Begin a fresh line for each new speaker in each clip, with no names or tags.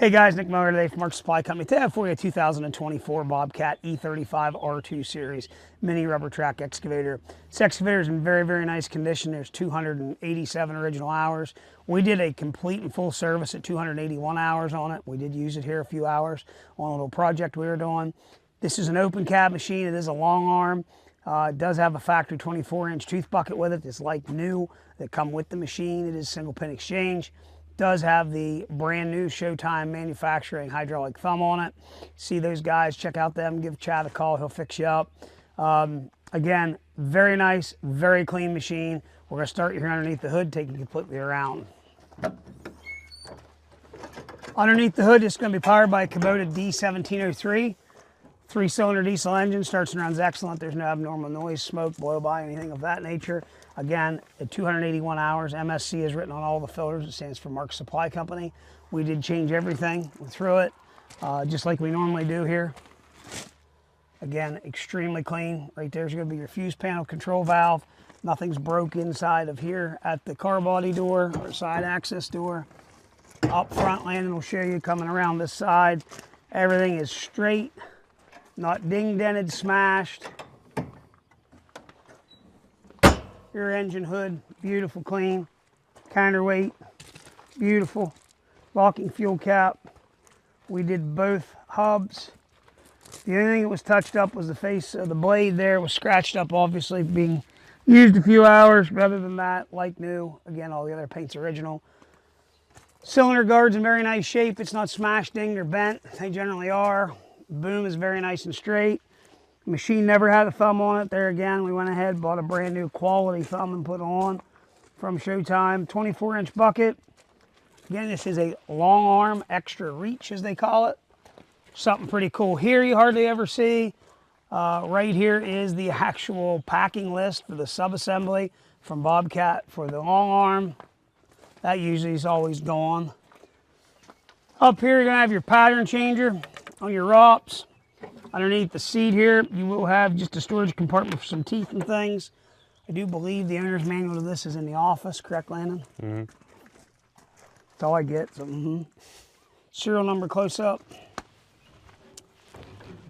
Hey guys, Nick Miller today from Mark Supply Company. Today I have for you a 2024 Bobcat E35R2 series mini rubber track excavator. This excavator is in very, very nice condition. There's 287 original hours. We did a complete and full service at 281 hours on it. We did use it here a few hours on a little project we were doing. This is an open cab machine. It is a long arm. It does have a factory 24-inch tooth bucket with it. It's like new that come with the machine. It is single pin exchange. Does have the brand new Showtime manufacturing hydraulic thumb on it. See those guys, check out them, give Chad a call, he'll fix you up. Again, very nice, very clean machine. We're gonna start here underneath the hood, take it completely around. Underneath the hood, it's gonna be powered by a Kubota D1703. 3-cylinder diesel engine, starts and runs excellent. There's no abnormal noise, smoke, blow by, anything of that nature. Again, at 281 hours, MSC is written on all the filters. It stands for Mark Supply Company. We did change everything through it, just like we normally do here. Again, extremely clean. Right there's gonna be your fuse panel control valve. Nothing's broke inside of here at the car body door or side access door. Up front, Landon will show you coming around this side. Everything is straight, not ding-dented, smashed. Rear engine hood, beautiful, clean. Counterweight, beautiful. Locking fuel cap. We did both hubs. The only thing that was touched up was the face of the blade there. It was scratched up, obviously, being used a few hours. But other than that, like new. Again, all the other paint's original. Cylinder guard's in very nice shape. It's not smashed, dinged, or bent. They generally are. Boom is very nice and straight. Machine never had a thumb on it. There again, we went ahead, bought a brand new quality thumb and put on from Showtime. 24-inch bucket. Again, this is a long arm, extra reach as they call it. Something pretty cool here you hardly ever see. Right here is the actual packing list for the sub-assembly from Bobcat for the long arm. That usually is always gone. Up here, you're gonna have your pattern changer on your ROPS. Underneath the seat here, you will have just a storage compartment for some teeth and things. I do believe the owner's manual to this is in the office, correct, Landon? Mm-hmm. That's all I get, so Serial number close up.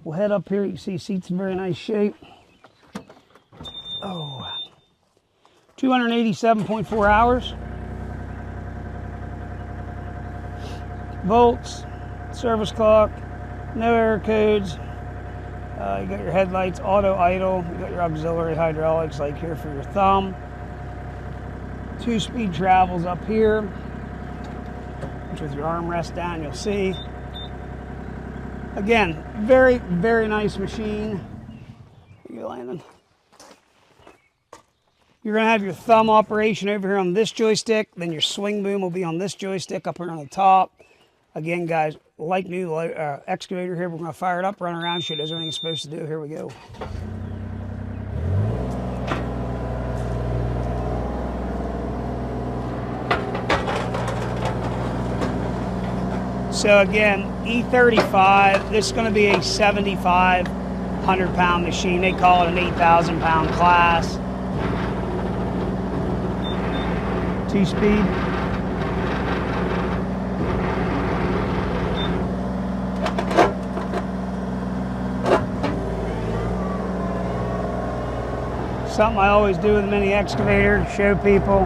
We'll head up here, you can see seat's in very nice shape. Oh, 287.4 hours. Volts, service clock, no error codes. You got your headlights, auto idle. You got your auxiliary hydraulics like here for your thumb. 2-speed travels up here, which with your armrest down you'll see. Again, very, very nice machine. Here you go, Landon. You're gonna have your thumb operation over here on this joystick, then your swing boom will be on this joystick up here on the top. Again, guys, like new excavator here, we're going to fire it up, run around, show it does everything it's supposed to do. Here we go. So again, E35, this is going to be a 7,500-pound machine. They call it an 8,000-pound class. 2-speed. Something I always do with a mini excavator, show people.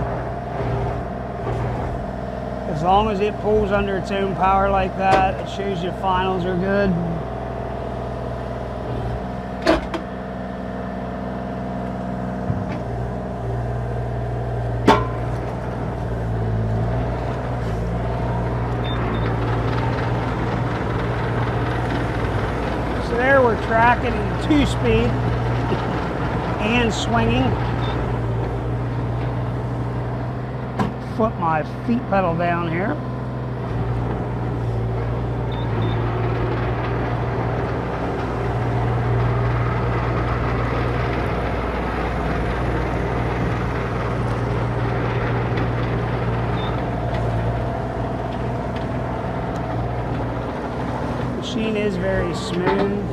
As long as it pulls under its own power like that, it shows you finals are good. So there we're tracking in 2-speed. And swinging. Flip my feet pedal down here. Machine is very smooth.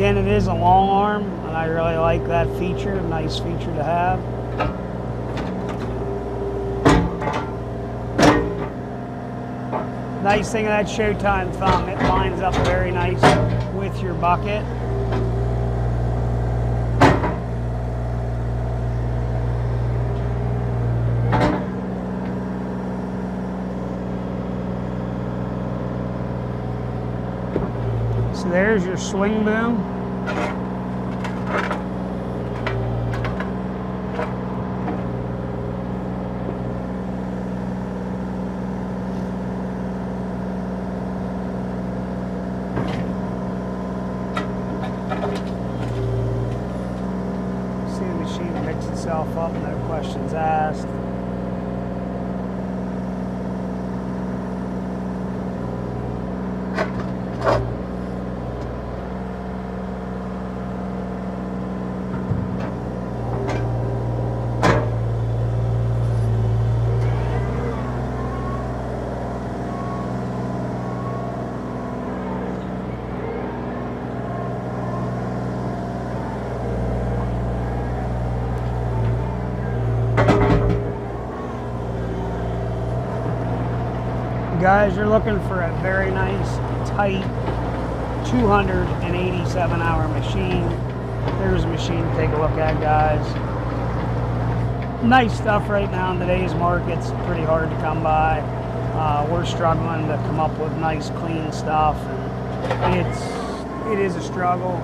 Again, it is a long arm, and I really like that feature. Nice feature to have. Nice thing of that Showtime thumb, it lines up very nice with your bucket. So there's your swing boom. See the machine picks itself up, no questions asked. Guys, you're looking for a very nice, tight, 287-hour machine. There's a machine to take a look at, guys. Nice stuff right now in today's market. It's pretty hard to come by. We're struggling to come up with nice, clean stuff, and it is a struggle.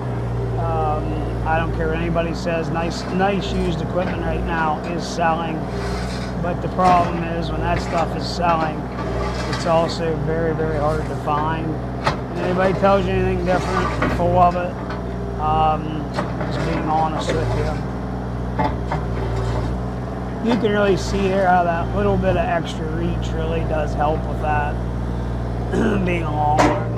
I don't care what anybody says. Nice used equipment right now is selling, but the problem is when that stuff is selling, it's also very, very hard to find. And anybody tells you anything different, they're full of it. Just being honest with you. You can really see here how that little bit of extra reach really does help with that, being a long one.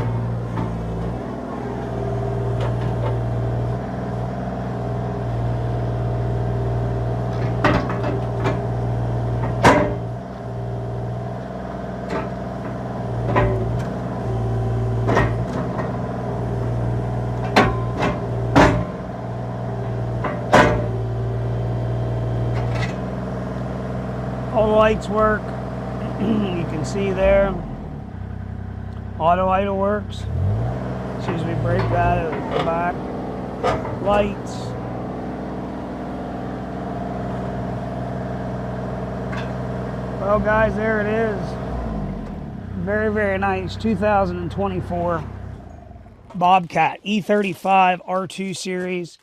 All the lights work. You can see there. Auto idle works. As soon as we break that, it'll go back. Lights. Well, guys, there it is. Very, very nice. 2024 Bobcat E35R2 series.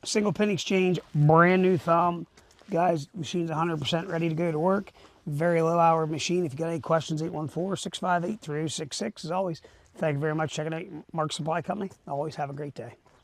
Single pin exchange, brand new thumb. Guys, machine's 100% ready to go to work. Very low hour machine. If you got any questions, 814-658-3066. As always, thank you very much for checking out Mark Supply Company. Always have a great day.